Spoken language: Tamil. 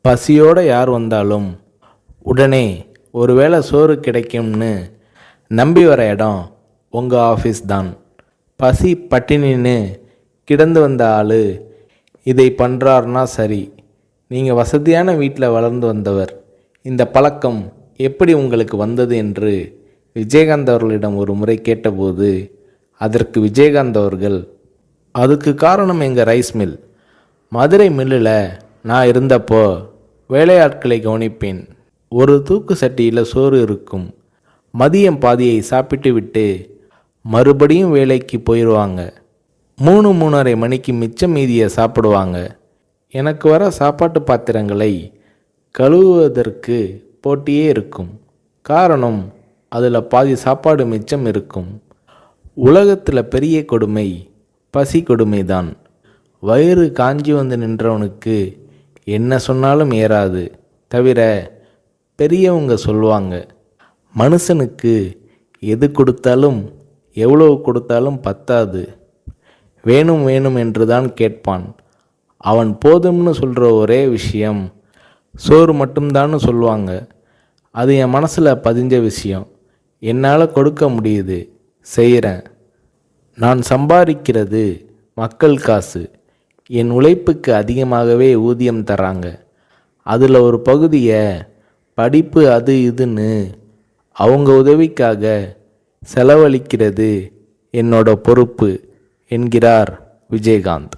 பசியோடு யார் வந்தாலும் உடனே ஒருவேளை சோறு கிடைக்கும்னு நம்பி வர இடம் உங்கள் ஆஃபீஸ் தான். பசி பட்டினின்னு கிடந்து வந்த ஆள் இதை பண்ணுறாருனா சரி. நீங்கள் வசதியான வீட்டில் வளர்ந்து வந்தவர். இந்த பழக்கம் எப்படி உங்களுக்கு வந்தது என்று விஜயகாந்த் அவர்களிடம் ஒரு முறை கேட்டபோது அதற்கு விஜயகாந்த் அவர்கள், அதுக்கு காரணம் எங்கள் ரைஸ் மில். மதுரை மில்லில் நான் இருந்தப்போ வேலையாட்களை கவனிப்பேன். ஒரு தூக்கு சட்டியில் சோறு இருக்கும். மதியம் பாதியை சாப்பிட்டு விட்டு மறுபடியும் வேலைக்கு போயிடுவாங்க. 3-3:30 மணிக்கு மிச்சம் மீதியை சாப்பிடுவாங்க. எனக்கு வர சாப்பாட்டு பாத்திரங்களை கழுவுவதற்கு போட்டியே இருக்கும். காரணம், அதில் பாதி சாப்பாடு மிச்சம் இருக்கும். உலகத்தில் பெரிய கொடுமை பசி கொடுமைதான். வயிறு காஞ்சி வந்து நின்றவனுக்கு என்ன சொன்னாலும் ஏறாது. தவிர பெரியவங்க சொல்லுவாங்க, மனுஷனுக்கு எது கொடுத்தாலும் எவ்வளவு கொடுத்தாலும் பத்தாது, வேணும் வேணும் என்று தான் கேட்பான். அவன் போதும்னு சொல்கிற ஒரே விஷயம் சோறு மட்டும்தான்னு சொல்லுவாங்க. அது என் மனசில் பதிஞ்ச விஷயம். என்னால் கொடுக்க முடியுது, செய்கிறேன். நான் சம்பாதிக்கிறது மக்கள் காசு. என் உழைப்புக்கு அதிகமாகவே ஊதியம் தராங்க. அதில் ஒரு பகுதியை படிப்பு அது இதுன்னு அவங்க உதவிக்காக செலவழிக்கிறது என்னோட பொறுப்பு என்கிறார் விஜயகாந்த்.